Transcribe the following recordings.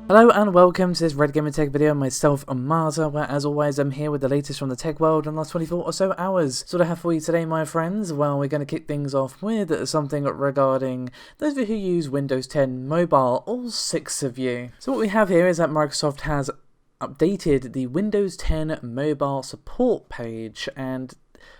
Hello and welcome to this Red Gamer Tech video. Myself, Marta, where as always I'm here with the latest from the tech world in the last 24 or so hours. So what I have for you today, my friends, well, we're going to kick things off with something regarding those of you who use Windows 10 Mobile, all 6 of you. So what we have here is that Microsoft has updated the Windows 10 Mobile support page, and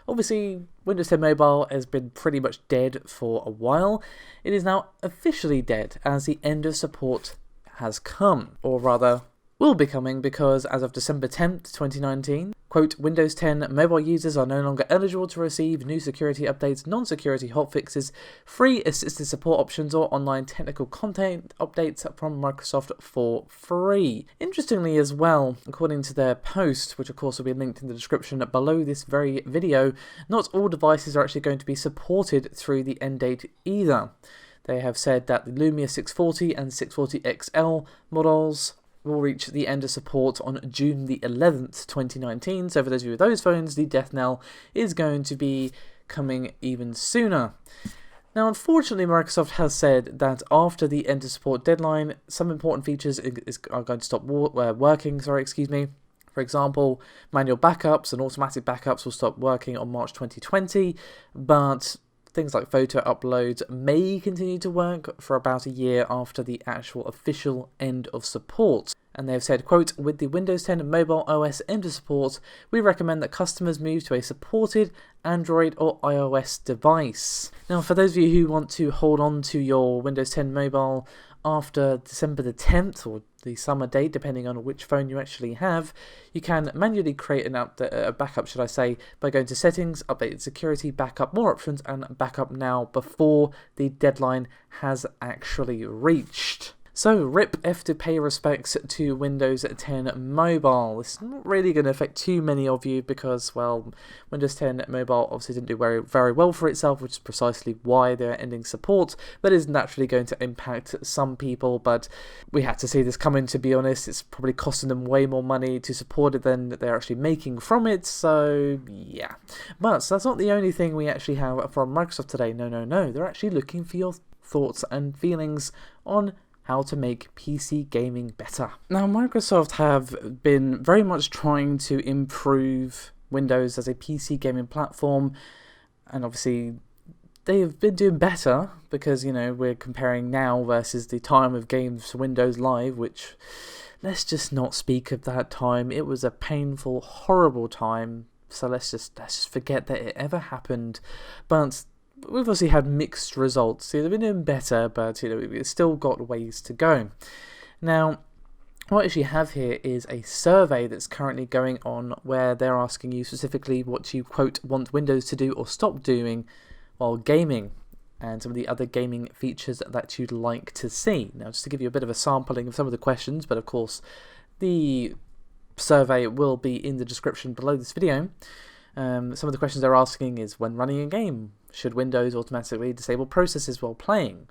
obviously, Windows 10 Mobile has been pretty much dead for a while. It is now officially dead as the end of support has come, or rather will be coming, because as of December 10th, 2019, quote, Windows 10 mobile users are no longer eligible to receive new security updates, non-security hotfixes, free assisted support options, or online technical content updates from Microsoft for free. Interestingly as well, according to their post, which of course will be linked in the description below this very video, not all devices are actually going to be supported through the end date either. They have said that the Lumia 640 and 640 XL models will reach the end of support on June the 11th, 2019. So for those of you with those phones, the death knell is going to be coming even sooner. Now, unfortunately, Microsoft has said that after the end of support deadline, some important features are going to stop working. For example, manual backups and automatic backups will stop working on March 2020, but things like photo uploads may continue to work for about a year after the actual official end of support. And they've said, quote, with the Windows 10 Mobile OS end of support, we recommend that customers move to a supported Android or iOS device. Now, for those of you who want to hold on to your Windows 10 Mobile after December the 10th, or the summer date, depending on which phone you actually have, you can manually create a backup, by going to Settings, Updated Security, Backup, More Options, and Backup Now before the deadline has actually reached. So, RIP F to pay respects to Windows 10 Mobile. It's not really going to affect too many of you because, well, Windows 10 Mobile obviously didn't do very well for itself, which is precisely why they're ending support, but is naturally going to impact some people. But we had to see this coming, to be honest. It's probably costing them way more money to support it than they're actually making from it, so yeah. But that's not the only thing we actually have from Microsoft today. No. They're actually looking for your thoughts and feelings on how to make PC gaming better. Now, Microsoft have been very much trying to improve Windows as a PC gaming platform, and obviously they've been doing better because, you know, we're comparing now versus the time of games for Windows Live, which, let's just not speak of that time. It was a painful, horrible time, so let's just forget that it ever happened. But we've obviously had mixed results. See, they've been doing better, but we've still got ways to go. Now, what I actually have here is a survey that's currently going on where they're asking you specifically what you, quote, want Windows to do or stop doing while gaming, and some of the other gaming features that you'd like to see. Now, just to give you a bit of a sampling of some of the questions, but of course, the survey will be in the description below this video. Some of the questions they're asking is, when running a game, should Windows automatically disable processes while playing?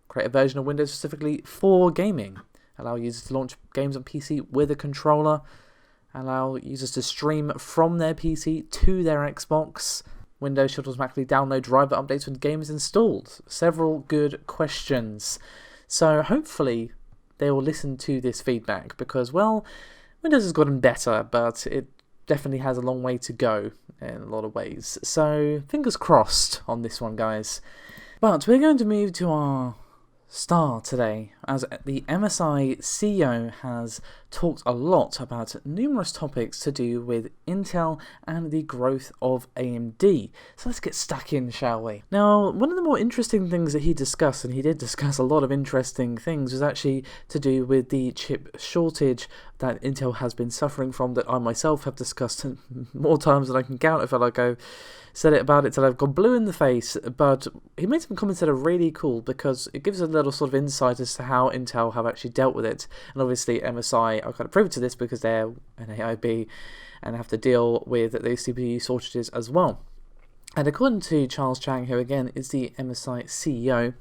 Create a version of Windows specifically for gaming. Allow users to launch games on PC with a controller. Allow users to stream from their PC to their Xbox. Windows should automatically download driver updates when the game is installed. Several good questions. So hopefully they will listen to this feedback because, well, Windows has gotten better, but it definitely has a long way to go in a lot of ways. So fingers crossed on this one, guys. But we're going to move to our star today, as the MSI CEO has talked a lot about numerous topics to do with Intel and the growth of AMD. So let's get stuck in, shall we? Now, one of the more interesting things that he discussed, and he did discuss a lot of interesting things, was actually to do with the chip shortage that Intel has been suffering from, that I myself have discussed more times than I can count. I feel like I've said it about it till I've gone blue in the face, but he made some comments that are really cool because it gives a little sort of insight as to how Intel have actually dealt with it. And obviously MSI are kind of privy to this because they're an AIB and have to deal with those CPU shortages as well. And according to Charles Chang, who again is the MSI CEO,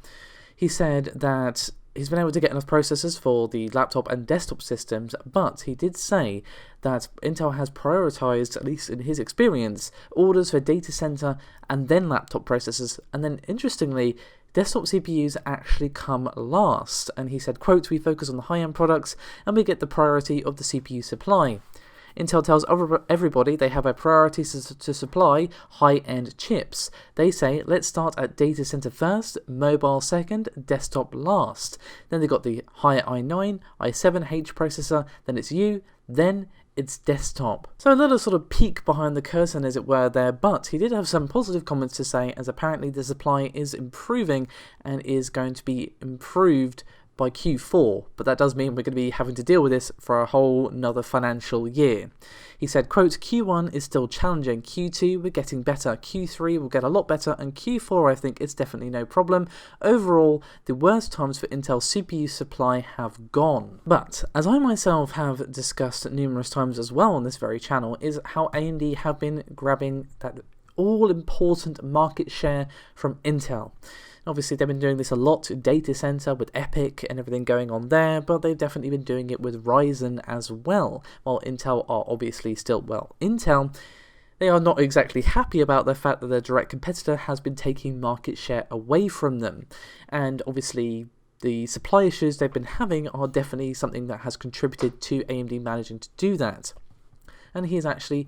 he said that he's been able to get enough processors for the laptop and desktop systems, but he did say that Intel has prioritized, at least in his experience, orders for data center and then laptop processors, and then interestingly desktop CPUs actually come last. And he said, quote, "We focus on the high-end products and we get the priority of the CPU supply. Intel tells everybody they have a priority to supply high-end chips. They say, let's start at data center first, mobile second, desktop last. Then they got the higher i9, i7H processor, then it's then it's desktop." So a little sort of peek behind the curtain, as it were, there, but he did have some positive comments to say, as apparently the supply is improving and is going to be improved by Q4, but that does mean we're going to be having to deal with this for a whole nother financial year. He said, quote, "Q1 is still challenging, Q2 we're getting better, Q3 will get a lot better, and Q4 I think it's definitely no problem. Overall, the worst times for Intel CPU supply have gone." But, as I myself have discussed numerous times as well on this very channel, is how AMD have been grabbing that all-important market share from Intel. Obviously, they've been doing this a lot in data center with Epic and everything going on there, but they've definitely been doing it with Ryzen as well. While Intel are obviously still, Intel, they are not exactly happy about the fact that their direct competitor has been taking market share away from them. And obviously, the supply issues they've been having are definitely something that has contributed to AMD managing to do that. And he's actually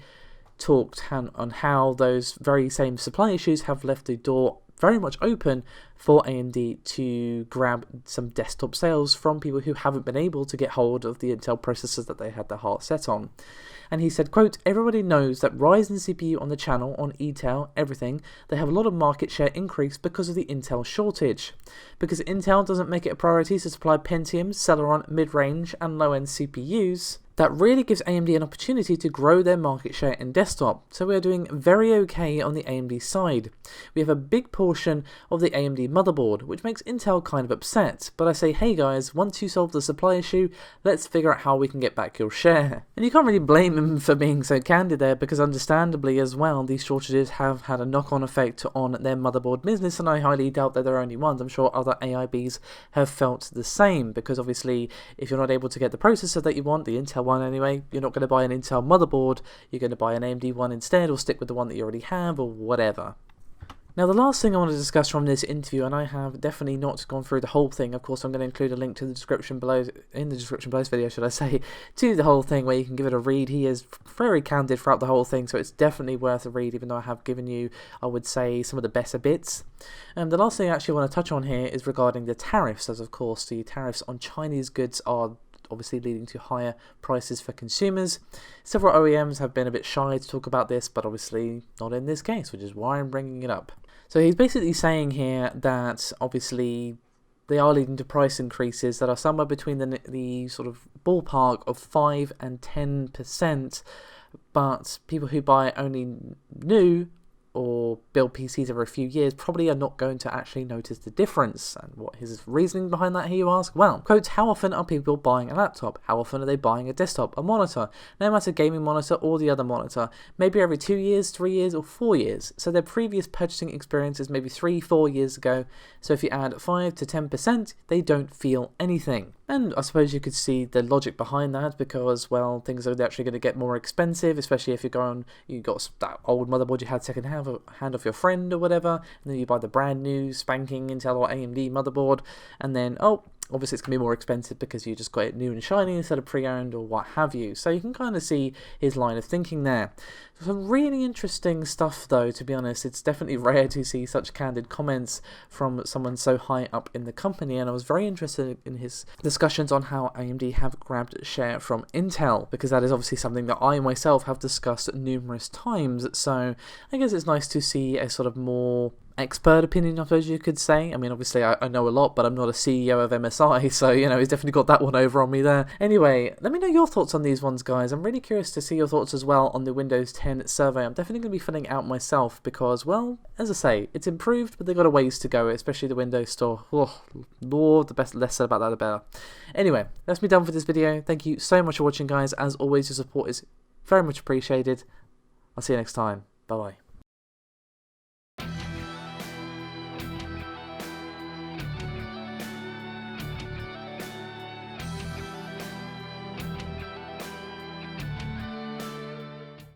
talked on how those very same supply issues have left the door very much open for AMD to grab some desktop sales from people who haven't been able to get hold of the Intel processors that they had their heart set on. And he said, quote, "Everybody knows that Ryzen CPU on the channel, on Intel, everything, they have a lot of market share increase because of the Intel shortage. Because Intel doesn't make it a priority to supply Pentium, Celeron, mid-range and low-end CPUs, that really gives AMD an opportunity to grow their market share in desktop. So we are doing very okay on the AMD side. We have a big portion of the AMD motherboard, which makes Intel kind of upset. But I say, hey guys, once you solve the supply issue, let's figure out how we can get back your share." And you can't really blame him for being so candid there, because understandably as well, these shortages have had a knock-on effect on their motherboard business, and I highly doubt that they're only ones. I'm sure other AIBs have felt the same, because obviously, if you're not able to get the processor that you want, the Intel one anyway, you're not going to buy an Intel motherboard, you're going to buy an AMD one instead, or stick with the one that you already have, or whatever. Now, the last thing I want to discuss from this interview, and I have definitely not gone through the whole thing, of course I'm going to include a link to the description below, in the description below this video, should I say, to the whole thing where you can give it a read. He is very candid throughout the whole thing, so it's definitely worth a read, even though I have given you, I would say, some of the better bits. The last thing I actually want to touch on here is regarding the tariffs, as of course the tariffs on Chinese goods are obviously leading to higher prices for consumers. Several OEMs have been a bit shy to talk about this, but obviously not in this case, which is why I'm bringing it up. So he's basically saying here that obviously they are leading to price increases that are somewhere between the sort of ballpark of 5 and 10%, but people who buy only new or build PCs over a few years probably are not going to actually notice the difference. And what his reasoning behind that here, you ask? Well, quote, "How often are people buying a laptop? How often are they buying a desktop, a monitor? No matter gaming monitor or the other monitor, maybe every 2 years, 3 years or 4 years. So their previous purchasing experience is maybe 3-4 years ago. So if you add 5 to 10%, they don't feel anything." And I suppose you could see the logic behind that, because, well, things are actually going to get more expensive, especially if you got that old motherboard you had second hand off your friend or whatever, and then you buy the brand new spanking Intel or AMD motherboard, and then, obviously it's going to be more expensive because you just got it new and shiny instead of pre-owned or what have you. So you can kind of see his line of thinking there. Some really interesting stuff though, to be honest. It's definitely rare to see such candid comments from someone so high up in the company, and I was very interested in his discussions on how AMD have grabbed share from Intel, because that is obviously something that I myself have discussed numerous times. So I guess it's nice to see a sort of more expert opinion, I suppose you could say. I mean, obviously I know a lot, but I'm not a CEO of MSI, so, you know, he's definitely got that one over on me there. Anyway, let me know your thoughts on these ones, guys. I'm really curious to see your thoughts as well on the Windows 10 survey. I'm definitely going to be filling out myself because, well, as I say, it's improved, but they've got a ways to go, especially the Windows Store. Oh, Lord, the less said about that, the better. Anyway, that's me done for this video. Thank you so much for watching, guys. As always, your support is very much appreciated. I'll see you next time. Bye-bye.